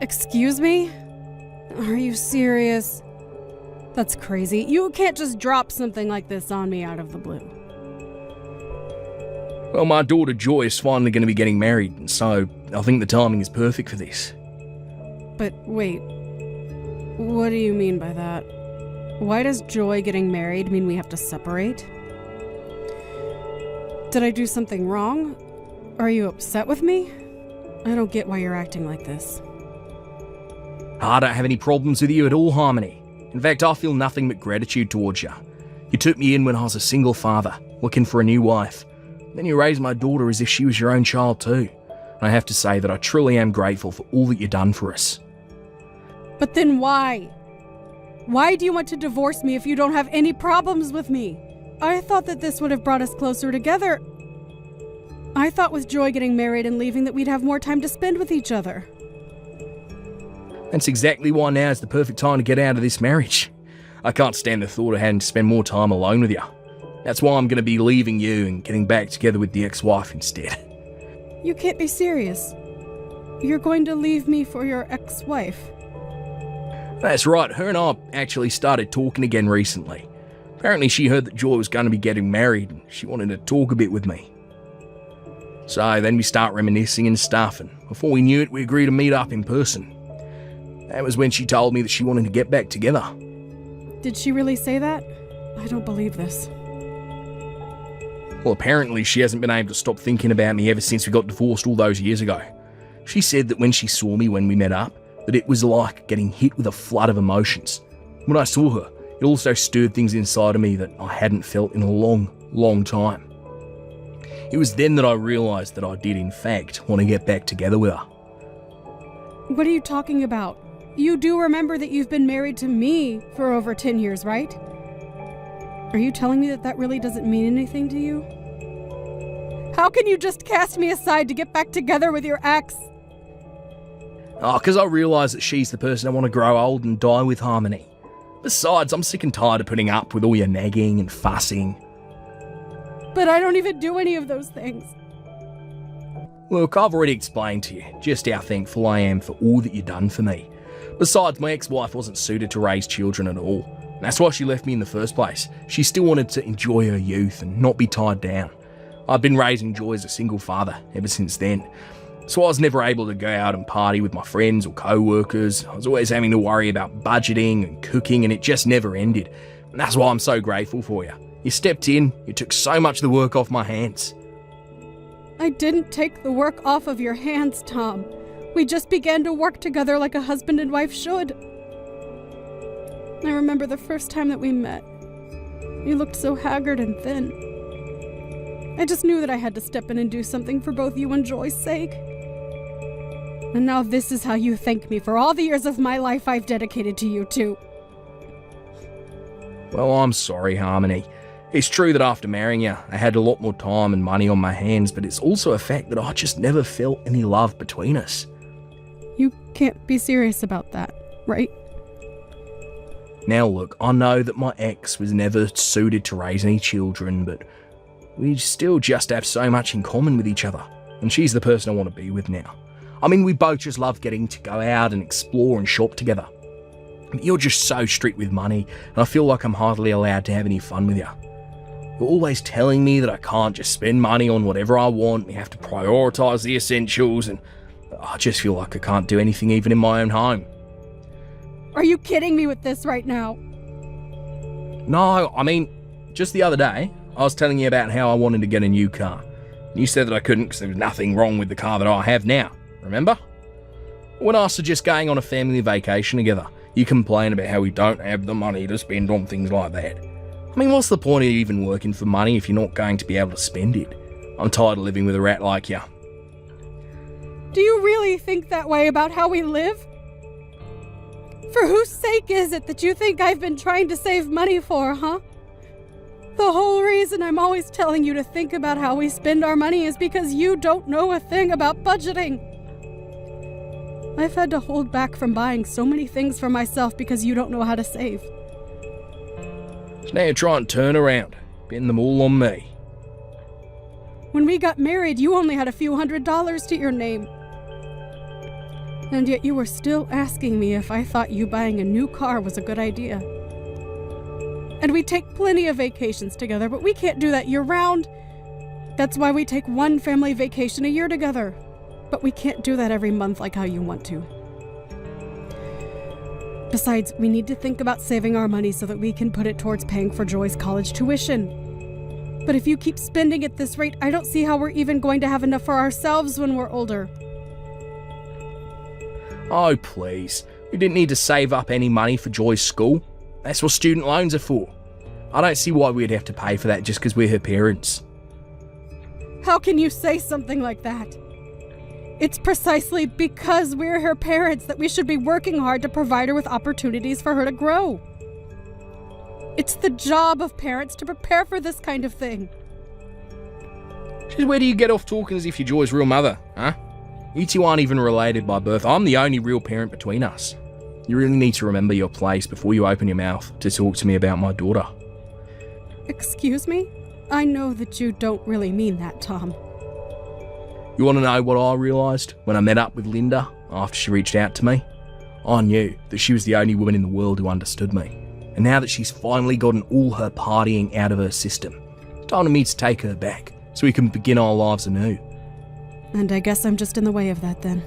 Excuse me? Are you serious? That's crazy. You can't just drop something like this on me out of the blue. Well, my daughter Joy is finally going to be getting married, and so I think the timing is perfect for this. But wait, what do you mean by that? Why does Joy getting married mean we have to separate? Did I do something wrong? Are you upset with me? I don't get why you're acting like this. I don't have any problems with you at all, Harmony. In fact, I feel nothing but gratitude towards you. You took me in when I was a single father, looking for a new wife. Then you raised my daughter as if she was your own child too. And I have to say that I truly am grateful for all that you've done for us. But then why? Why do you want to divorce me if you don't have any problems with me? I thought that this would have brought us closer together. I thought with Joy getting married and leaving that we'd have more time to spend with each other. That's exactly why now is the perfect time to get out of this marriage. I can't stand the thought of having to spend more time alone with you. That's why I'm going to be leaving you and getting back together with the ex-wife instead. You can't be serious. You're going to leave me for your ex-wife. That's right, her and I actually started talking again recently. Apparently she heard that Joy was going to be getting married and she wanted to talk a bit with me. So then we start reminiscing and stuff, and before we knew it, we agreed to meet up in person. That was when she told me that she wanted to get back together. Did she really say that? I don't believe this. Well, apparently she hasn't been able to stop thinking about me ever since we got divorced all those years ago. She said that when she saw me when we met up, that it was like getting hit with a flood of emotions. When I saw her, it also stirred things inside of me that I hadn't felt in a long, long time. It was then that I realised that I did in fact want to get back together with her. What are you talking about? You do remember that you've been married to me for over 10 years, right? Are you telling me that that really doesn't mean anything to you? How can you just cast me aside to get back together with your ex? Because I realise that she's the person I want to grow old and die with, Harmony. Besides, I'm sick and tired of putting up with all your nagging and fussing. But I don't even do any of those things. Look, I've already explained to you just how thankful I am for all that you've done for me. Besides, my ex-wife wasn't suited to raise children at all. That's why she left me in the first place. She still wanted to enjoy her youth and not be tied down. I've been raising Joy as a single father ever since then. So I was never able to go out and party with my friends or co-workers. I was always having to worry about budgeting and cooking, and it just never ended. And that's why I'm so grateful for you. You stepped in, you took so much of the work off my hands. I didn't take the work off of your hands, Tom. We just began to work together like a husband and wife should. I remember the first time that we met. You looked so haggard and thin. I just knew that I had to step in and do something for both you and Joy's sake. And now this is how you thank me for all the years of my life I've dedicated to you two. Well, I'm sorry, Harmony. It's true that after marrying you, I had a lot more time and money on my hands, but it's also a fact that I just never felt any love between us. You can't be serious about that, right? Now look, I know that my ex was never suited to raise any children, but we still just have so much in common with each other, and she's the person I want to be with now. I mean, we both just love getting to go out and explore and shop together. But you're just so strict with money, and I feel like I'm hardly allowed to have any fun with you. You're always telling me that I can't just spend money on whatever I want, we have to prioritise the essentials, and I just feel like I can't do anything even in my own home. Are you kidding me with this right now? No, I mean, just the other day, I was telling you about how I wanted to get a new car. You said that I couldn't because there was nothing wrong with the car that I have now, remember? When I suggest going on a family vacation together, you complain about how we don't have the money to spend on things like that. I mean, what's the point of even working for money if you're not going to be able to spend it? I'm tired of living with a rat like you. Do you really think that way about how we live? For whose sake is it that you think I've been trying to save money for, huh? The whole reason I'm always telling you to think about how we spend our money is because you don't know a thing about budgeting. I've had to hold back from buying so many things for myself because you don't know how to save. So now you're trying to turn around, pin them all on me. When we got married, you only had a few $100s to your name. And yet you were still asking me if I thought you buying a new car was a good idea. And we take plenty of vacations together, but we can't do that year-round. That's why we take one family vacation a year together. But we can't do that every month like how you want to. Besides, we need to think about saving our money so that we can put it towards paying for Joy's college tuition. But if you keep spending at this rate, I don't see how we're even going to have enough for ourselves when we're older. Oh, please. We didn't need to save up any money for Joy's school. That's what student loans are for. I don't see why we'd have to pay for that just because we're her parents. How can you say something like that? It's precisely because we're her parents that we should be working hard to provide her with opportunities for her to grow. It's the job of parents to prepare for this kind of thing. Just where do you get off talking as if you're Joy's real mother, huh? You two aren't even related by birth. I'm the only real parent between us. You really need to remember your place before you open your mouth to talk to me about my daughter. Excuse me? I know that you don't really mean that, Tom. You want to know what I realised when I met up with Linda after she reached out to me? I knew that she was the only woman in the world who understood me. And now that she's finally gotten all her partying out of her system, it's time for me to take her back so we can begin our lives anew. And I guess I'm just in the way of that then.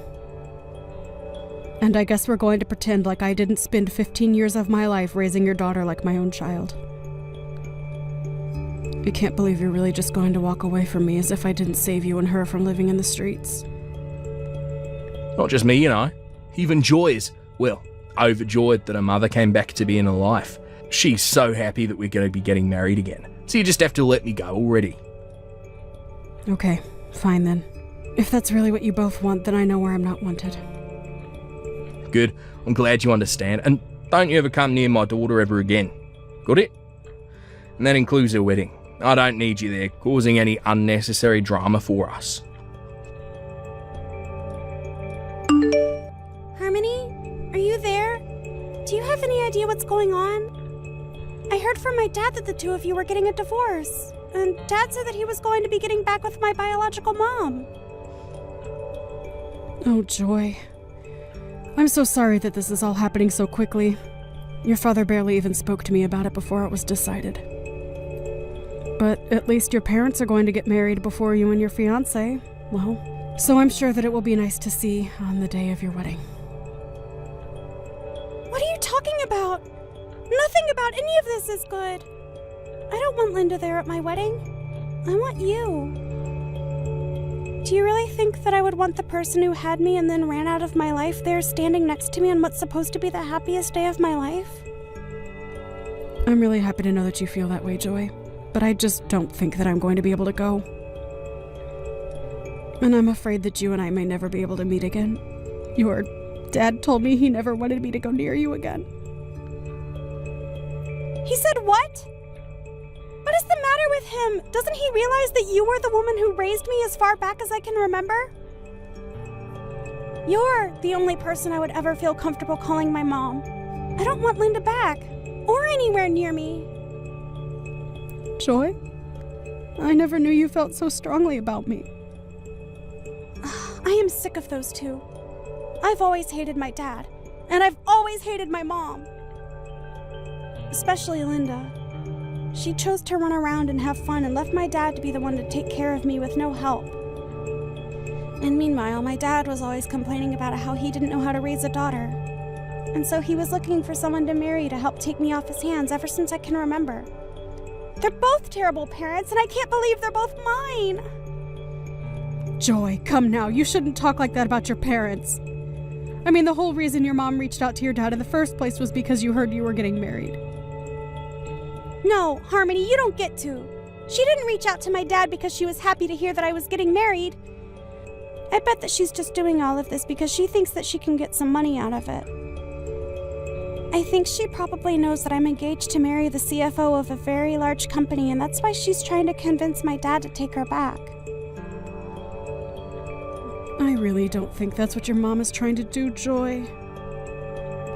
And I guess we're going to pretend like I didn't spend 15 years of my life raising your daughter like my own child. I can't believe you're really just going to walk away from me as if I didn't save you and her from living in the streets. Not just me, you know. Even Joy is, well, overjoyed that her mother came back to be in her life. She's so happy that we're going to be getting married again. So you just have to let me go already. Okay, fine then. If that's really what you both want, then I know where I'm not wanted. Good. I'm glad you understand. And don't you ever come near my daughter ever again. Got it? And that includes her wedding. I don't need you there, causing any unnecessary drama for us. Harmony, are you there? Do you have any idea what's going on? I heard from my dad that the two of you were getting a divorce, and Dad said that he was going to be getting back with my biological mom. Oh, Joy. I'm so sorry that this is all happening so quickly. Your father barely even spoke to me about it before it was decided. But at least your parents are going to get married before you and your fiancé. Well, so I'm sure that it will be nice to see on the day of your wedding. What are you talking about? Nothing about any of this is good. I don't want Linda there at my wedding. I want you. Do you really think that I would want the person who had me and then ran out of my life there standing next to me on what's supposed to be the happiest day of my life? I'm really happy to know that you feel that way, Joy. But I just don't think that I'm going to be able to go. And I'm afraid that you and I may never be able to meet again. Your dad told me he never wanted me to go near you again. He said what? What is the matter with him? Doesn't he realize that you were the woman who raised me as far back as I can remember? You're the only person I would ever feel comfortable calling my mom. I don't want Linda back, or anywhere near me. Joy? I never knew you felt so strongly about me. I am sick of those two. I've always hated my dad, and I've always hated my mom. Especially Linda. She chose to run around and have fun and left my dad to be the one to take care of me with no help. And meanwhile, my dad was always complaining about how he didn't know how to raise a daughter. And so he was looking for someone to marry to help take me off his hands ever since I can remember. They're both terrible parents, and I can't believe they're both mine. Joy, come now. You shouldn't talk like that about your parents. I mean, the whole reason your mom reached out to your dad in the first place was because you heard you were getting married. No, Harmony, you don't get to. She didn't reach out to my dad because she was happy to hear that I was getting married. I bet that she's just doing all of this because she thinks that she can get some money out of it. I think she probably knows that I'm engaged to marry the CFO of a very large company, and that's why she's trying to convince my dad to take her back. I really don't think that's what your mom is trying to do, Joy.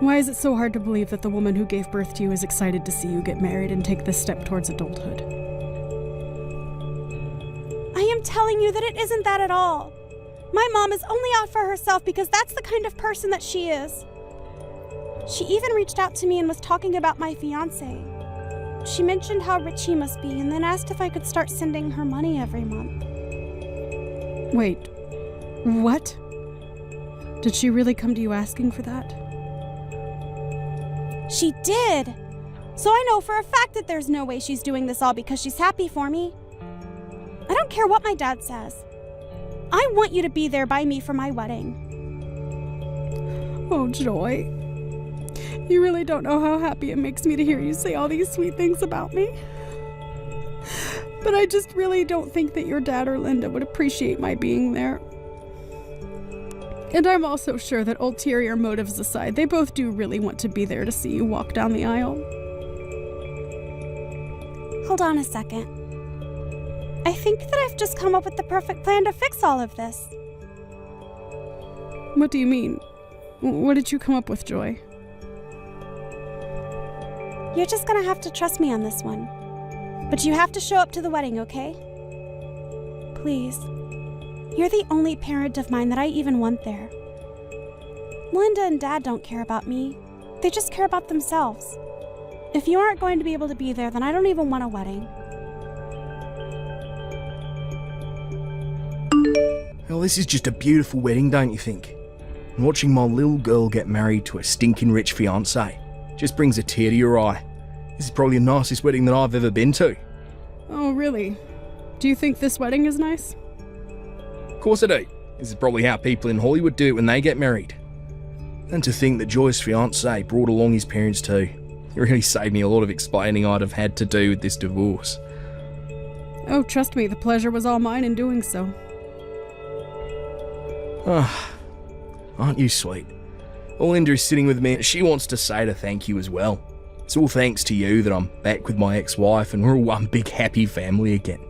Why is it so hard to believe that the woman who gave birth to you is excited to see you get married and take this step towards adulthood? I am telling you that it isn't that at all. My mom is only out for herself because that's the kind of person that she is. She even reached out to me and was talking about my fiancé. She mentioned how rich he must be and then asked if I could start sending her money every month. Wait, what? Did she really come to you asking for that? She did! So I know for a fact that there's no way she's doing this all because she's happy for me. I don't care what my dad says. I want you to be there by me for my wedding. Oh, Joy. You really don't know how happy it makes me to hear you say all these sweet things about me. But I just really don't think that your dad or Linda would appreciate my being there. And I'm also sure that ulterior motives aside, they both do really want to be there to see you walk down the aisle. Hold on a second. I think that I've just come up with the perfect plan to fix all of this. What do you mean? What did you come up with, Joy? You're just gonna have to trust me on this one. But you have to show up to the wedding, okay? Please. You're the only parent of mine that I even want there. Linda and Dad don't care about me. They just care about themselves. If you aren't going to be able to be there, then I don't even want a wedding. Well, this is just a beautiful wedding, don't you think? And watching my little girl get married to a stinking rich fiancé just brings a tear to your eye. This is probably the nicest wedding that I've ever been to. Oh, really? Do you think this wedding is nice? Of course I do. This is probably how people in Hollywood do it when they get married. And to think that Joy's fiancé brought along his parents too. It really saved me a lot of explaining I'd have had to do with this divorce. Oh, trust me, the pleasure was all mine in doing so. Ah, aren't you sweet? Well, Linda is sitting with me and she wants to say to thank you as well. It's all thanks to you that I'm back with my ex-wife and we're all one big happy family again.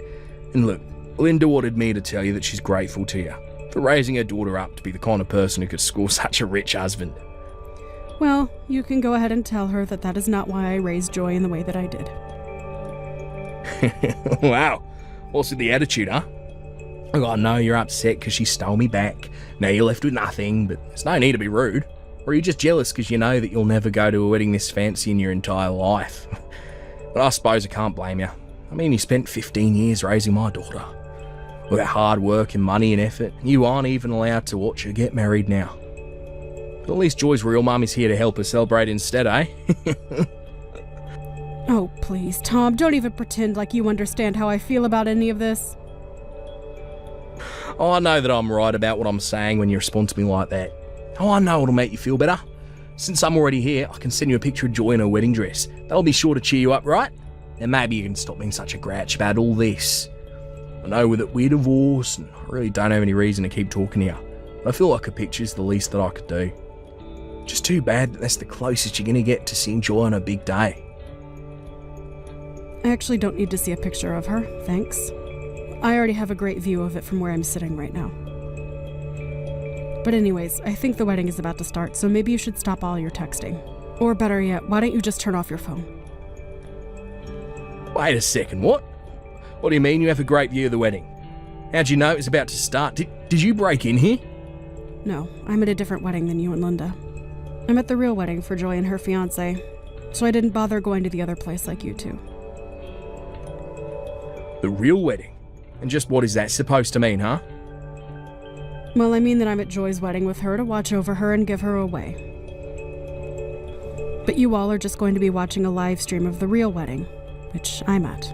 And look, Linda wanted me to tell you that she's grateful to you for raising her daughter up to be the kind of person who could score such a rich husband. Well, you can go ahead and tell her that that is not why I raised Joy in the way that I did. Wow, what's with the attitude, huh? Oh, I know you're upset because she stole me back. Now you're left with nothing, but there's no need to be rude. Or are you just jealous because you know that you'll never go to a wedding this fancy in your entire life? But I suppose I can't blame you. I mean, you spent 15 years raising my daughter. All that hard work and money and effort, you aren't even allowed to watch her get married now. But at least Joy's real mum is here to help her celebrate instead, eh? Oh, please, Tom, don't even pretend like you understand how I feel about any of this. Oh, I know that I'm right about what I'm saying when you respond to me like that. Oh, I know it'll make you feel better. Since I'm already here, I can send you a picture of Joy in her wedding dress. That'll be sure to cheer you up, right? And maybe you can stop being such a grouch about all this. I know that we're divorced, and I really don't have any reason to keep talking to you. But I feel like a picture's the least that I could do. Just too bad that that's the closest you're going to get to seeing Joy on her big day. I actually don't need to see a picture of her, thanks. I already have a great view of it from where I'm sitting right now. But anyways, I think the wedding is about to start, so maybe you should stop all your texting. Or better yet, why don't you just turn off your phone? Wait a second, what? What do you mean you have a great view of the wedding? How'd you know it was about to start? Did you break in here? No, I'm at a different wedding than you and Linda. I'm at the real wedding for Joy and her fiancé, so I didn't bother going to the other place like you two. The real wedding? And just what is that supposed to mean, huh? Well, I mean that I'm at Joy's wedding with her to watch over her and give her away. But you all are just going to be watching a live stream of the real wedding, which I'm at.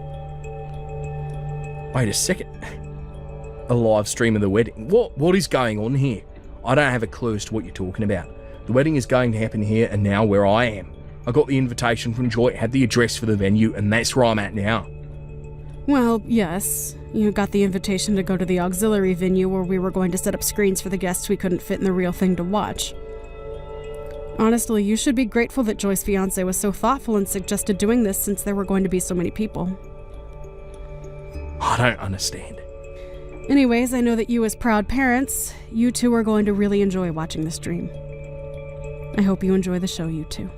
Wait a second. A live stream of the wedding? What is going on here? I don't have a clue as to what you're talking about. The wedding is going to happen here and now where I am. I got the invitation from Joy, had the address for the venue, and that's where I'm at now. Well, yes. You got the invitation to go to the auxiliary venue where we were going to set up screens for the guests we couldn't fit in the real thing to watch. Honestly, you should be grateful that Joy's fiancé was so thoughtful and suggested doing this since there were going to be so many people. I don't understand. Anyways, I know that you as proud parents, you two are going to really enjoy watching the stream. I hope you enjoy the show, you two.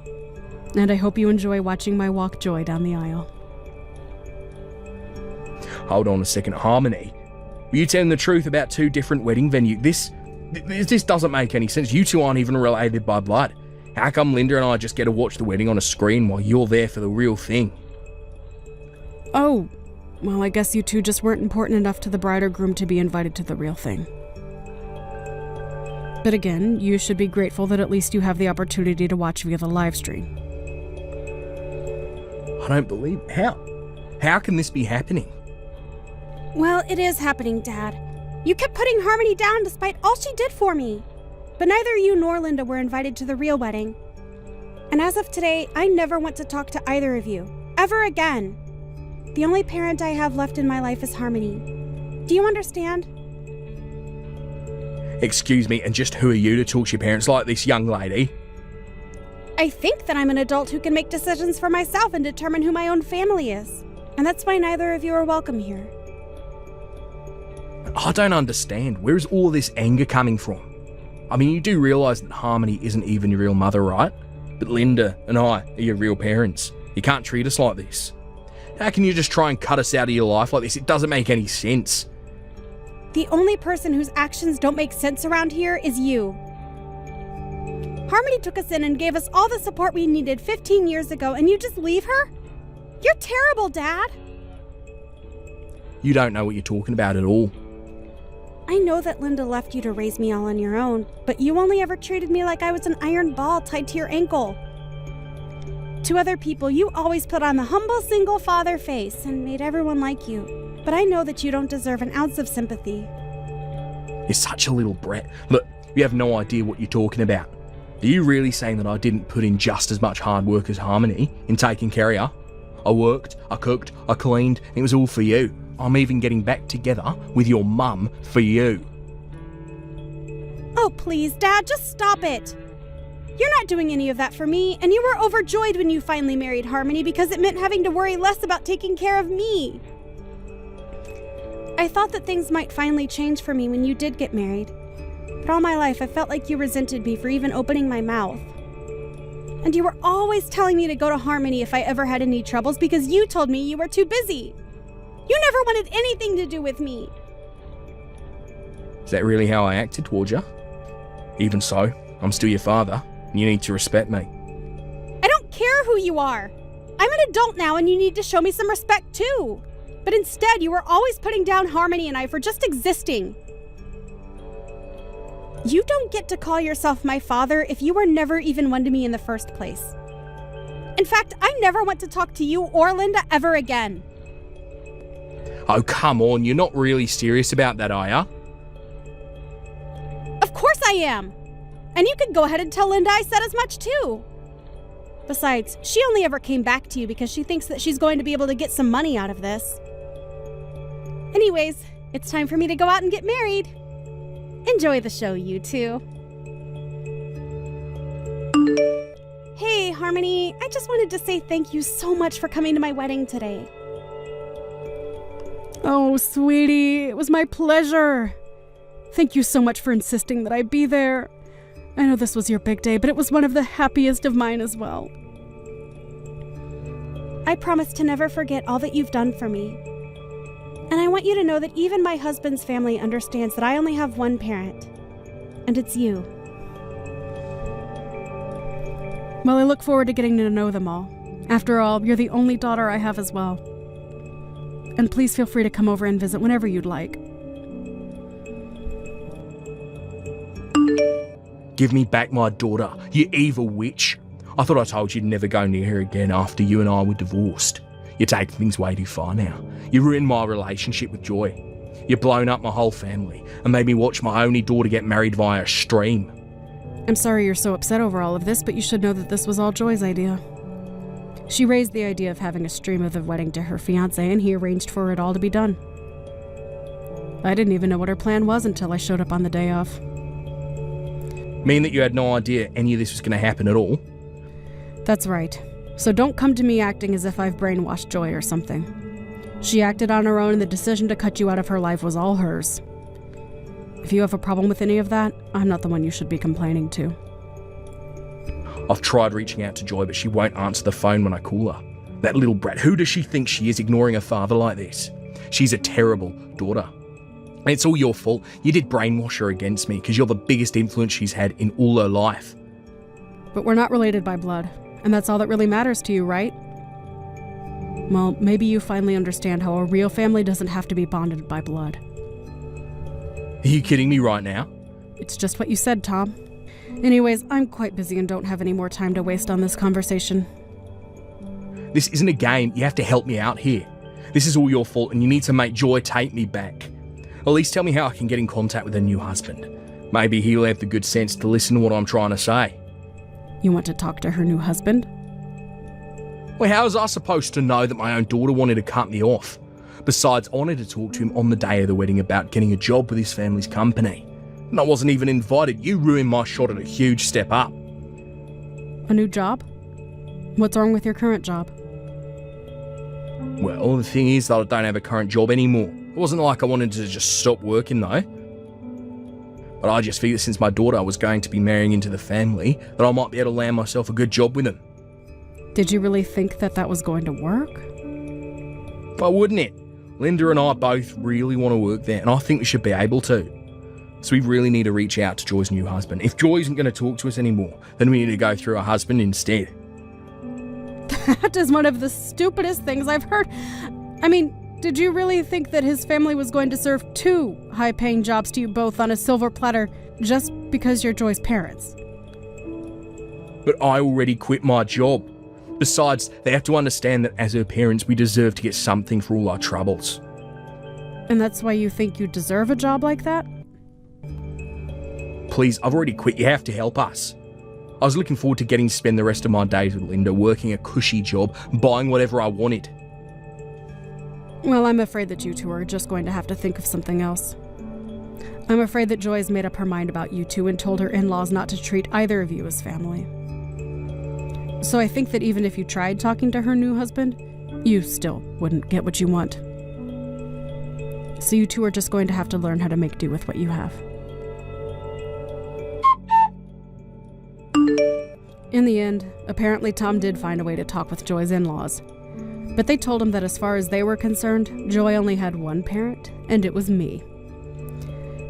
And I hope you enjoy watching my walk Joy down the aisle. Hold on a second, Harmony. Were you telling the truth about 2 different wedding venues? This doesn't make any sense. You two aren't even related by blood. How come Linda and I just get to watch the wedding on a screen while you're there for the real thing? Oh, well, I guess you two just weren't important enough to the bride or groom to be invited to the real thing. But again, you should be grateful that at least you have the opportunity to watch via the live stream. I don't believe... How can this be happening? Well, it is happening, Dad. You kept putting Harmony down despite all she did for me. But neither you nor Linda were invited to the real wedding. And as of today, I never want to talk to either of you. Ever again. The only parent I have left in my life is Harmony. Do you understand? Excuse me, and just who are you to talk to your parents like this, young lady? I think that I'm an adult who can make decisions for myself and determine who my own family is. And that's why neither of you are welcome here. I don't understand. Where is all this anger coming from? I mean, you do realise that Harmony isn't even your real mother, right? But Linda and I are your real parents. You can't treat us like this. How can you just try and cut us out of your life like this? It doesn't make any sense. The only person whose actions don't make sense around here is you. Harmony took us in and gave us all the support we needed 15 years ago, and you just leave her? You're terrible, Dad. You don't know what you're talking about at all. I know that Linda left you to raise me all on your own, but you only ever treated me like I was an iron ball tied to your ankle. To other people, you always put on the humble single father face and made everyone like you. But I know that you don't deserve an ounce of sympathy. You're such a little brat. Look, you have no idea what you're talking about. Are you really saying that I didn't put in just as much hard work as Harmony in taking care of her? I worked, I cooked, I cleaned, and it was all for you. I'm even getting back together with your mum for you. Oh, please, Dad, just stop it. You're not doing any of that for me, and you were overjoyed when you finally married Harmony because it meant having to worry less about taking care of me. I thought that things might finally change for me when you did get married. But all my life, I felt like you resented me for even opening my mouth. And you were always telling me to go to Harmony if I ever had any troubles because you told me you were too busy. You never wanted anything to do with me. Is that really how I acted towards you? Even so, I'm still your father, and you need to respect me. I don't care who you are. I'm an adult now, and you need to show me some respect too. But instead, you were always putting down Harmony and I for just existing. You don't get to call yourself my father if you were never even one to me in the first place. In fact, I never want to talk to you or Linda ever again. Oh, come on, you're not really serious about that, are ya? Of course I am. And you could go ahead and tell Linda I said as much too. Besides, she only ever came back to you because she thinks that she's going to be able to get some money out of this. Anyways, it's time for me to go out and get married. Enjoy the show, you two. Hey, Harmony, I just wanted to say thank you so much for coming to my wedding today. Oh, sweetie, it was my pleasure. Thank you so much for insisting that I be there. I know this was your big day, but it was one of the happiest of mine as well. I promise to never forget all that you've done for me. And I want you to know that even my husband's family understands that I only have one parent, and it's you. Well, I look forward to getting to know them all. After all, you're the only daughter I have as well. And please feel free to come over and visit whenever you'd like. Give me back my daughter, you evil witch. I thought I told you to never go near her again after you and I were divorced. You're taking things way too far now. You ruined my relationship with Joy. You've blown up my whole family and made me watch my only daughter get married via stream. I'm sorry you're so upset over all of this, but you should know that this was all Joy's idea. She raised the idea of having a stream of the wedding to her fiancé, and he arranged for it all to be done. I didn't even know what her plan was until I showed up on the day of. Mean that you had no idea any of this was going to happen at all? That's right. So don't come to me acting as if I've brainwashed Joy or something. She acted on her own, and the decision to cut you out of her life was all hers. If you have a problem with any of that, I'm not the one you should be complaining to. I've tried reaching out to Joy, but she won't answer the phone when I call her. That little brat, who does she think she is ignoring her father like this? She's a terrible daughter. And it's all your fault. You did brainwash her against me because you're the biggest influence she's had in all her life. But we're not related by blood, and that's all that really matters to you, right? Well, maybe you finally understand how a real family doesn't have to be bonded by blood. Are you kidding me right now? It's just what you said, Tom. Anyways, I'm quite busy and don't have any more time to waste on this conversation. This isn't a game. You have to help me out here. This is all your fault and you need to make Joy take me back. At least tell me how I can get in contact with her new husband. Maybe he'll have the good sense to listen to what I'm trying to say. You want to talk to her new husband? Well, how was I supposed to know that my own daughter wanted to cut me off? Besides, I wanted to talk to him on the day of the wedding about getting a job with his family's company. And I wasn't even invited. You ruined my shot at a huge step up. A new job? What's wrong with your current job? Well, the thing is that I don't have a current job anymore. It wasn't like I wanted to just stop working though. But I just figured since my daughter was going to be marrying into the family, that I might be able to land myself a good job with them. Did you really think that that was going to work? Why wouldn't it? Linda and I both really want to work there, and I think we should be able to. So we really need to reach out to Joy's new husband. If Joy isn't going to talk to us anymore, then we need to go through her husband instead. That is one of the stupidest things I've heard. I mean, did you really think that his family was going to serve 2 high-paying jobs to you both on a silver platter just because you're Joy's parents? But I already quit my job. Besides, they have to understand that as her parents, we deserve to get something for all our troubles. And that's why you think you deserve a job like that? Please, I've already quit. You have to help us. I was looking forward to getting to spend the rest of my days with Linda, working a cushy job, buying whatever I wanted. Well, I'm afraid that you two are just going to have to think of something else. I'm afraid that Joy has made up her mind about you two and told her in-laws not to treat either of you as family. So I think that even if you tried talking to her new husband, you still wouldn't get what you want. So you two are just going to have to learn how to make do with what you have. In the end, apparently Tom did find a way to talk with Joy's in-laws. But they told him that as far as they were concerned, Joy only had one parent, and it was me.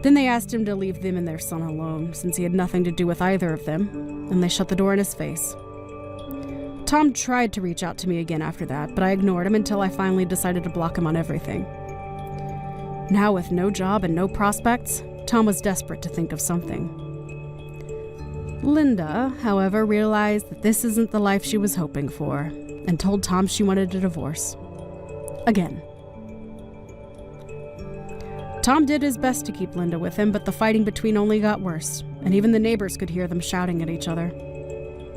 Then they asked him to leave them and their son alone, since he had nothing to do with either of them, and they shut the door in his face. Tom tried to reach out to me again after that, but I ignored him until I finally decided to block him on everything. Now with no job and no prospects, Tom was desperate to think of something. Linda, however, realized that this isn't the life she was hoping for, and told Tom she wanted a divorce. Again. Tom did his best to keep Linda with him, but the fighting between only got worse, and even the neighbors could hear them shouting at each other.